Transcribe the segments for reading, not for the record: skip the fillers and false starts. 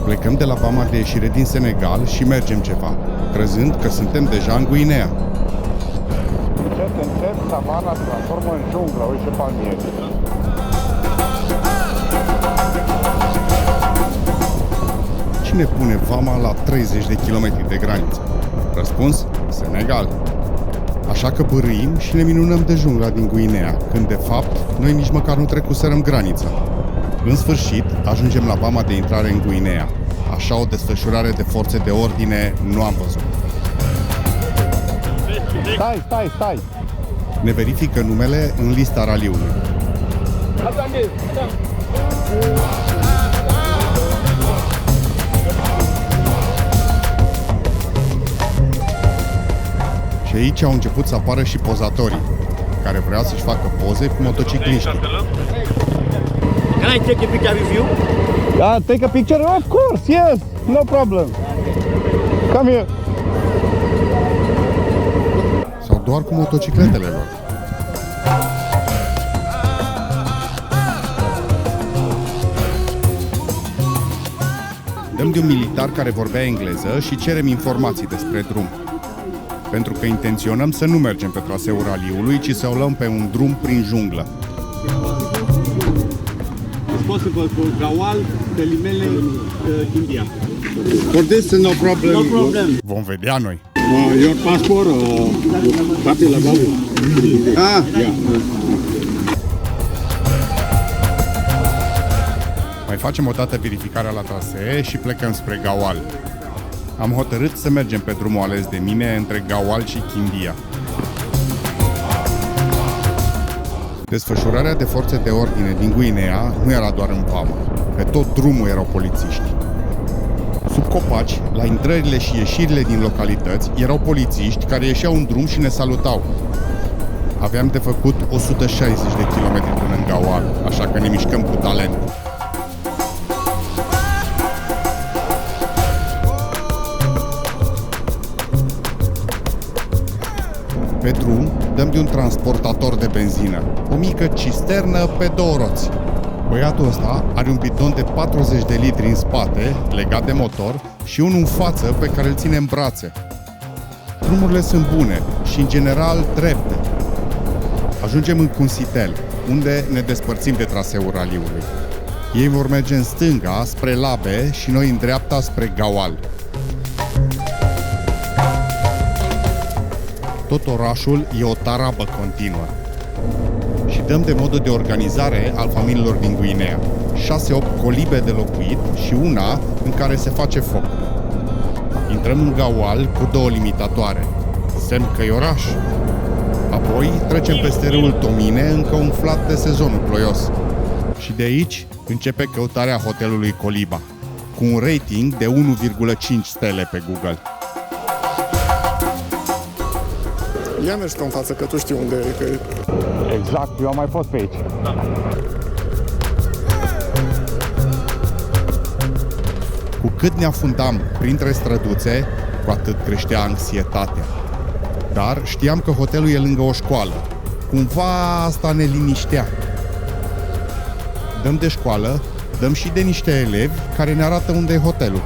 Plecăm de la vama de ieșire din Senegal și mergem ceva, crezând că suntem deja în Guinea. Încet, savana se transformă în junglă, uite pe mie. Cine pune vama la 30 de kilometri de graniță? Răspuns? Senegal. Așa că bârâim și ne minunăm de jungla din Guinea, când de fapt noi nici măcar nu trecuserăm granița. În sfârșit, ajungem la vama de intrare în Guinea. Așa o desfășurare de forțe de ordine nu am văzut. Stai! Ne verifică numele în lista raliului. Și aici au început să apară și pozatorii, care vreau să-și facă poze cu motocicliștii. Can I take a picture with you? Take a picture? Of course, yes, no problem. Come here. Sau doar cu motocicletele lor. Dăm de un militar care vorbea engleză și cerem informații despre drum. Pentru că intenționăm să nu mergem pe traseul raliului, ci să o luăm pe un drum prin junglă. It's possible for Gawal, Telimele, India. For this, no problem. No problem. Vom vedea noi. Your passport or copy la babu? Yeah. Mai facem o dată verificarea la trasee și plecăm spre Gawal. Am hotărât să mergem pe drumul ales de mine între Gawal și Kindia. Desfășurarea de forțe de ordine din Guinea nu era doar în vamă. Pe tot drumul erau polițiști. Sub copaci, la intrările și ieșirile din localități, erau polițiști care ieșeau în drum și ne salutau. Aveam de făcut 160 de kilometri până în Gawal, așa că ne mișcăm cu talent. Pe drum, dăm de un transportator de benzină, o mică cisternă pe două roți. Băiatul ăsta are un bidon de 40 de litri în spate, legat de motor, și unul în față pe care îl ține în brațe. Drumurile sunt bune și, în general, drepte. Ajungem în Cunsitel, unde ne despărțim de traseul raliului. Ei vor merge în stânga, spre Labe, și noi în dreapta, spre Gawal. Tot orașul e o tarabă continuă. Și dăm de modul de organizare al familiilor din Guinea. 6-8 colibe de locuit și una în care se face foc. Intrăm în Gawal cu 2 limitatoare. Semn că e oraș. Apoi trecem peste râul Tomine, încă umflat de sezonul ploios. Și de aici începe căutarea hotelului Coliba, cu un rating de 1,5 stele pe Google. Ia mergi în față, că tu știi unde e. Că... Exact, eu am mai fost pe aici. Cu cât ne afundam printre străduțe, cu atât creștea anxietatea. Dar știam că hotelul e lângă o școală. Cumva asta ne liniștea. Dăm de școală, dăm și de niște elevi care ne arată unde e hotelul.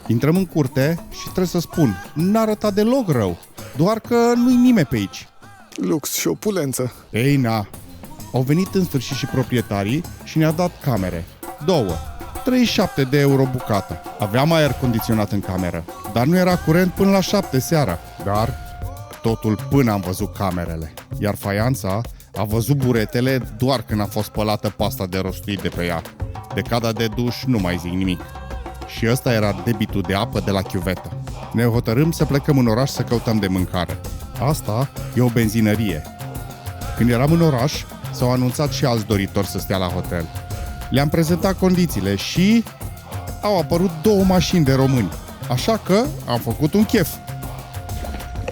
Intrăm în curte și trebuie să spun, n-a arătat deloc rău, doar că nu-i nimeni pe aici. Lux și opulență. Ei, na! Au venit în sfârșit și proprietarii și ne-au dat camere. 2. 37 de euro bucata. Aveam aer condiționat în cameră, dar nu era curent până la 7 seara. Dar totul până am văzut camerele. Iar faianța a văzut buretele doar când a fost spălată pasta de rostuit de pe ea. De cada de duș nu mai zic nimic. Și ăsta era debitul de apă de la chiuvetă. Ne hotărâm să plecăm în oraș să căutăm de mâncare. Asta e o benzinărie. Când eram în oraș, s-au anunțat și alți doritori să stea la hotel. Le-am prezentat condițiile și au apărut 2 mașini de români. Așa că am făcut un chef.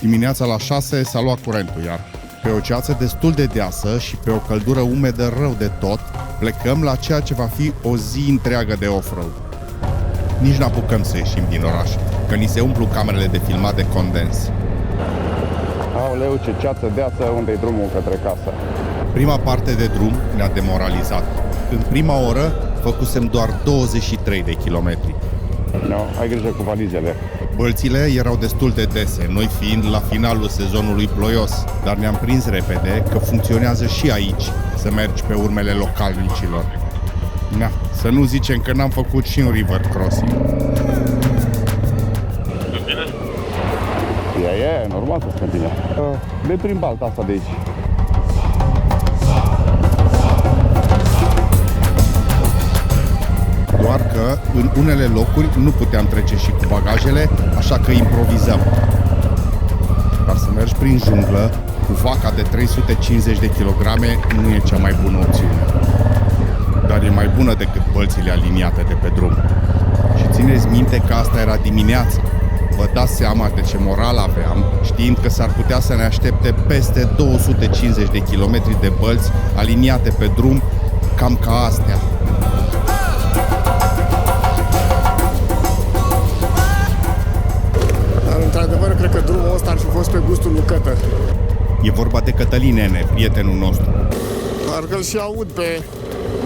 Dimineața la 6 s-a luat curentul iar. Pe o ceață destul de deasă și pe o căldură umedă rău de tot, plecăm la ceea ce va fi o zi întreagă de off-road. Nici n-apucăm să ieșim din oraș, că ni se umplu camerele de filmat de condens. Aoleu, ce ceață deață, unde-i drumul către casă? Prima parte de drum ne-a demoralizat. În prima oră făcusem doar 23 de kilometri. No, ai grijă cu valizele. Bălțile erau destul de dese, noi fiind la finalul sezonului ploios, dar ne-am prins repede că funcționează și aici să mergi pe urmele localnicilor. Na, să nu zicem că n-am făcut și un river crossing. E normal să se bine. De prin balta asta de aici. Doar că în unele locuri nu puteam trece și cu bagajele, așa că improvizăm. Dar să mergi prin junglă cu vaca de 350 de kilograme nu e cea mai bună opțiune. Dar e mai bună decât bălțile aliniate de pe drum. Și țineți minte că asta era dimineața. Vă dați seama de ce moral aveam, știind că s-ar putea să ne aștepte peste 250 de kilometri de bălți aliniate pe drum, cam ca astea. Dar într-adevăr, cred că drumul ăsta ar fi fost pe gustul lui Cătă. E vorba de Cătălin Nene, prietenul nostru. Parcă-l și aud pe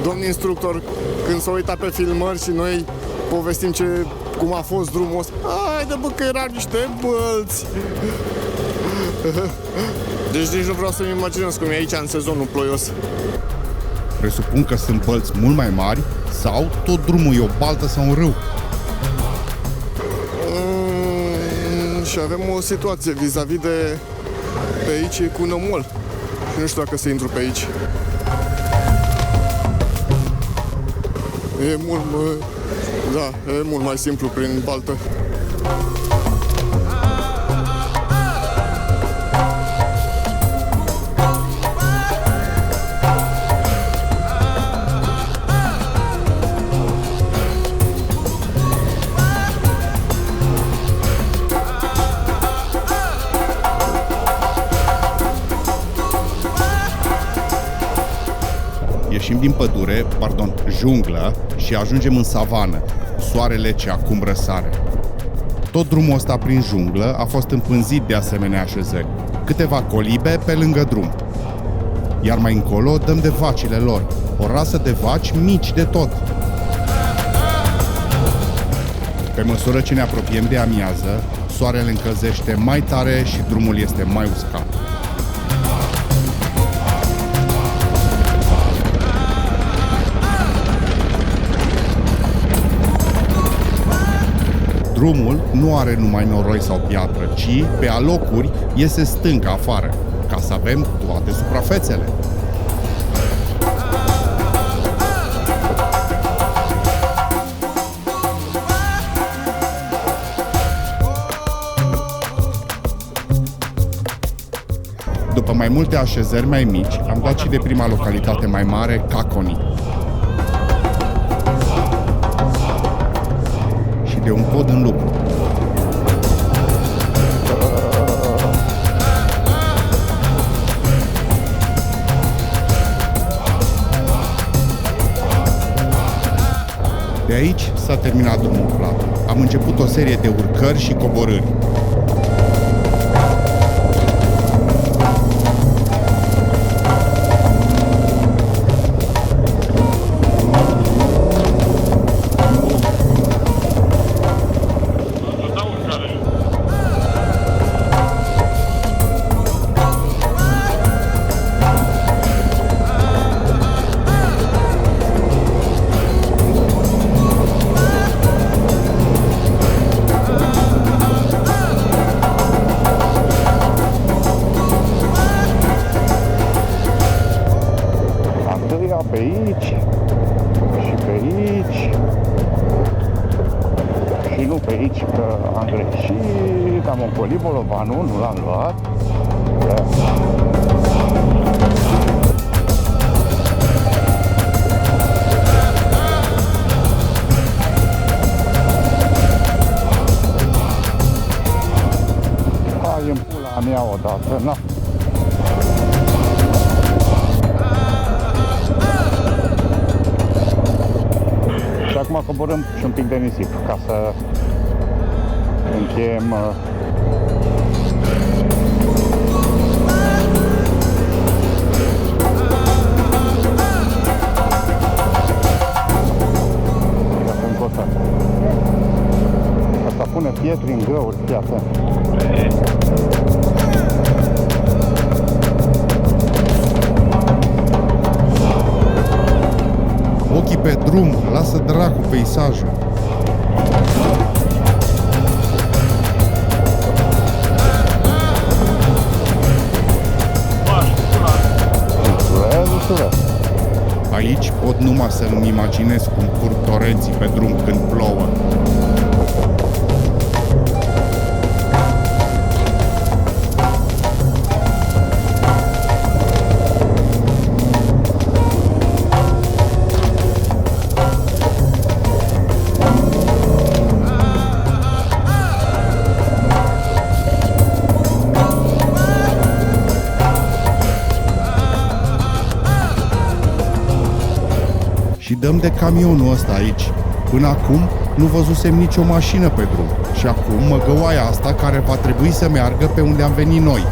domn instructor când s-a uitat pe filmări și noi povestim cum a fost drumul ăsta. Haide bă, că erau niște bălți! Deci nici nu vreau să-mi imaginez cum e aici în sezonul ploios. Presupun că sunt bălți mult mai mari sau tot drumul e o baltă sau un râu. Și avem o situație vis-a-vis de pe aici cu nămol. Și nu știu dacă să intru pe aici. E mult, da, e mult mai simplu prin baltă. Ieșim din pădure, junglă și ajungem în savană, soarele ce acum răsare. Tot drumul ăsta prin junglă a fost împânzit de asemenea așezări, câteva colibe pe lângă drum. Iar mai încolo dăm de vacile lor, o rasă de vaci mici de tot. Pe măsură ce ne apropiem de amiază, soarele încălzește mai tare și drumul este mai uscat. Drumul nu are numai noroi sau piatră, ci, pe alocuri, iese stânca afară, ca să avem toate suprafețele. După mai multe așezări mai mici, am dat și de prima localitate mai mare, Caconi. De un pod în lucru. De aici s-a terminat drumul plat. Am început o serie de urcări și coborâri. Pe aici și pe aici și nu pe aici, că am greșit, am ocolit bolovanul, nu l-am luat. Hai în pula mea odată, na. Și acum coborâm și un pic de nisip ca să încheiem drum, lasă dracu peisajul. Aici pot numai să-mi imaginez cum curg torenții pe drum când plouă. Și dăm de camionul ăsta aici. Până acum nu văzusem nicio mașină pe drum. Și acum măgăoaia asta care va trebui să meargă pe unde am venit noi.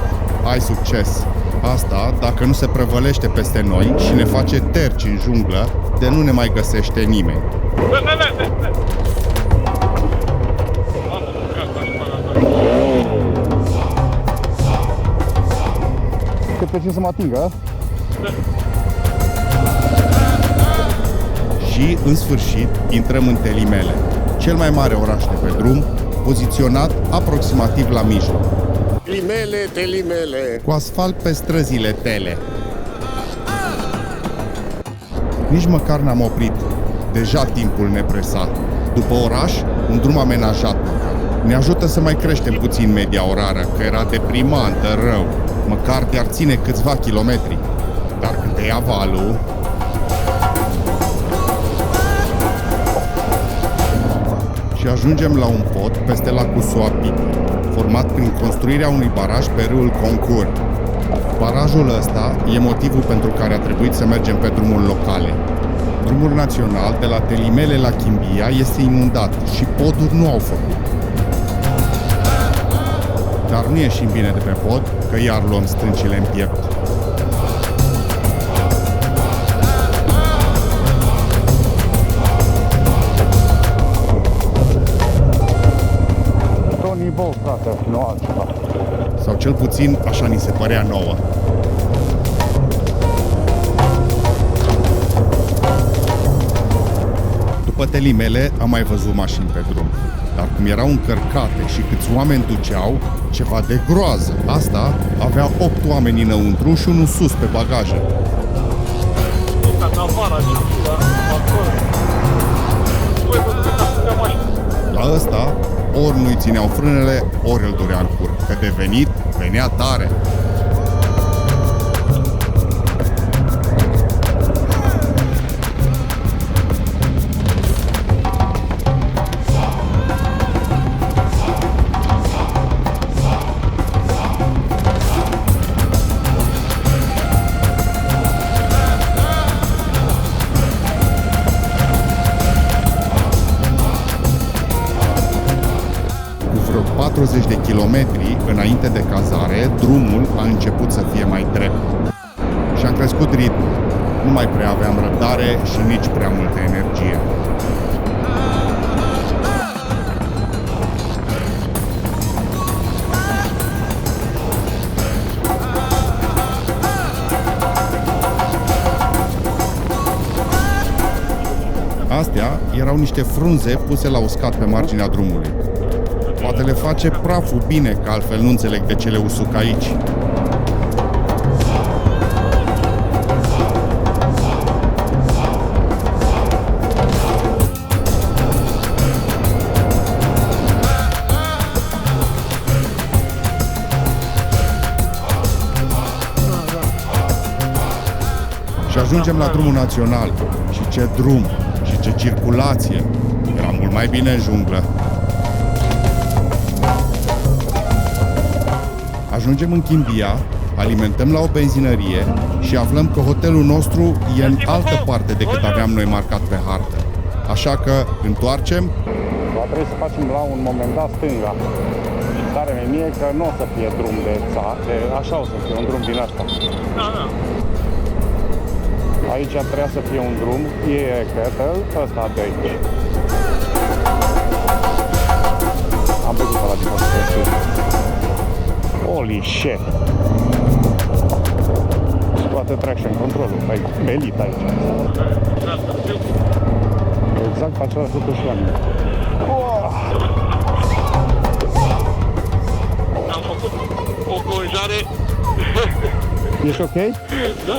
Hai succes! Asta dacă nu se prăvălește peste noi și ne face terci în junglă, de nu ne mai găsește nimeni. Că pe ce să mă atingă? Și, în sfârșit, intrăm în Telimele, cel mai mare oraș de pe drum, poziționat aproximativ la mijloc, Telimele. cu asfalt pe străzile tele. Nici măcar n-am oprit. Deja timpul ne presa. După oraș, un drum amenajat. Ne ajută să mai creștem puțin media orară, că era deprimantă rău. Măcar te-ar ține câțiva kilometri. Dar când te ia valul... Și ajungem la un pod peste lacul Soapiti, format prin construirea unui baraj pe râul Concur. Barajul ăsta e motivul pentru care a trebuit să mergem pe drumuri locale. Drumul național de la Telimele la Chimbia este inundat și poduri nu au făcut. Dar nu ieșim bine de pe pod, că iar luăm stâncile în piept. Nivou, frate, nu altceva. Sau cel puțin așa ni se părea nouă. După Telimele am mai văzut mașini pe drum, dar cum erau încărcate și câți oameni duceau, ceva de groază. Asta avea 8 oameni înăuntru și unul sus pe bagaje. La ăsta ori nu-i țineau frânele, ori îl durea în cur, că de venit, venea tare. Vreo 40 de kilometri înainte de cazare, drumul a început să fie mai drept. Și am crescut ritmul. Nu mai prea aveam răbdare și nici prea multă energie. Astea erau niște frunze puse la uscat pe marginea drumului. Poate le face praful bine, că altfel nu înțeleg de ce le usuc aici. Și ajungem la drumul național. Și ce drum! Și ce circulație! Era mult mai bine în junglă. Ajungem în Chimbia, alimentăm la o benzinărie și aflăm că hotelul nostru e în altă parte decât aveam noi marcat pe hartă. Așa că întoarcem. Va trebui să facem la un moment dat stânga. Tare mie că nu o să fie drum de țară, așa o să fie un drum din asta. Aici trebuia să fie un drum, e Kettle, ăsta de aici. Am văzut ăla din asta. Holy shit! Scoate traction control-ul, ai belit aici. exact pe același lucru și la mine. Am făcut o plonjare. Ești ok? Da.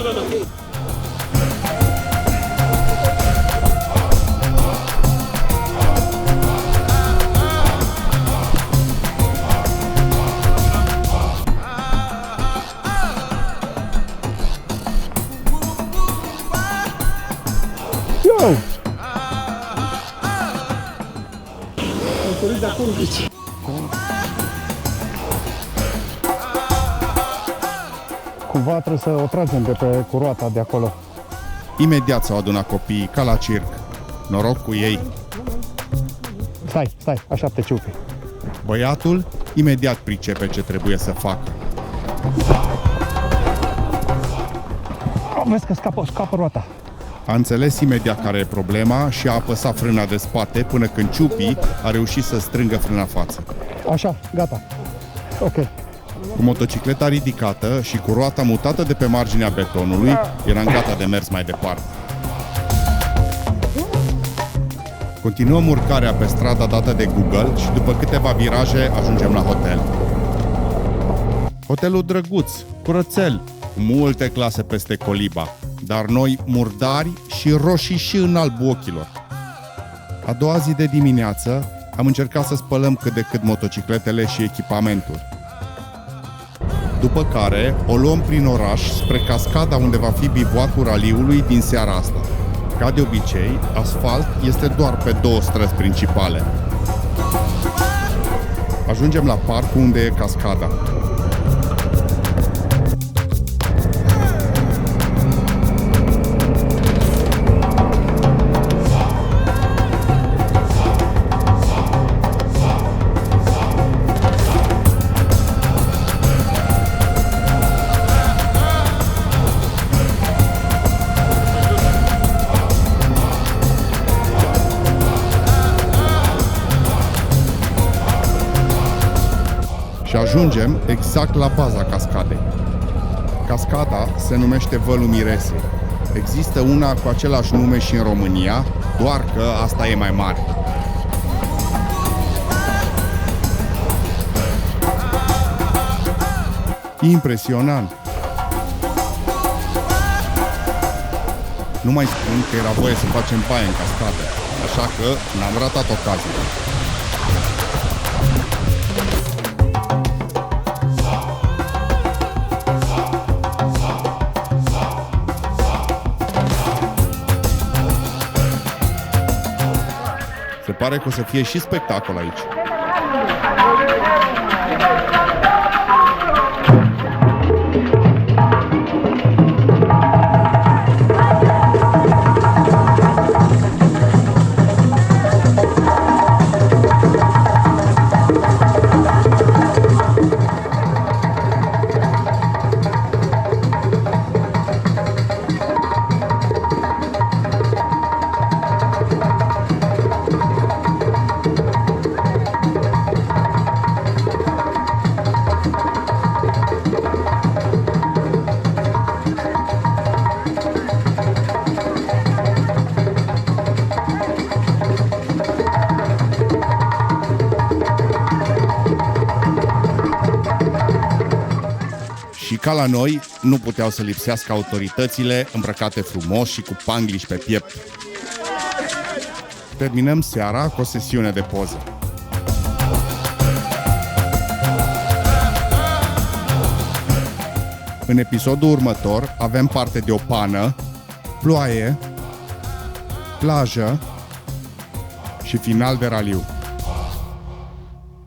Yo! de acolo. Cumva trebuie să o tragem de pe curoata de acolo. Imediat s-au adunat copiii, ca la circ. Noroc cu ei. Stai, așteaptă ciupi. Băiatul imediat pricepe ce trebuie să facă. Vezi că scapă roata. A înțeles imediat care e problema și a apăsat frâna de spate până când Ciupi a reușit să strângă frâna față. Așa, gata. Ok. Cu motocicleta ridicată și cu roata mutată de pe marginea betonului, eram gata de mers mai departe. Continuăm urcarea pe strada dată de Google și după câteva viraje ajungem la hotel. Hotelul drăguț, curățel, cu multe clase peste coliba, dar noi murdari și roșii și în albul ochilor. A doua zi de dimineață am încercat să spălăm cât de cât motocicletele și echipamentul. După care o luăm prin oraș spre cascada unde va fi bivouacul raliului din seara asta. Ca de obicei, asfalt este doar pe două străzi principale. Ajungem la parcul unde e cascada. Și ajungem exact la baza cascadei. Cascada se numește Vălul Miresei. Există una cu același nume și în România, doar că asta e mai mare. Impresionant! Nu mai spun că era voie să facem baie în cascadă, așa că n-am ratat ocazia. Se pare că o să fie și spectacol aici. Și ca la noi, nu puteau să lipsească autoritățile îmbrăcate frumos și cu pangliși pe piept. Terminăm seara cu o sesiune de poză. În episodul următor avem parte de o pană, ploaie, plajă și final de raliu.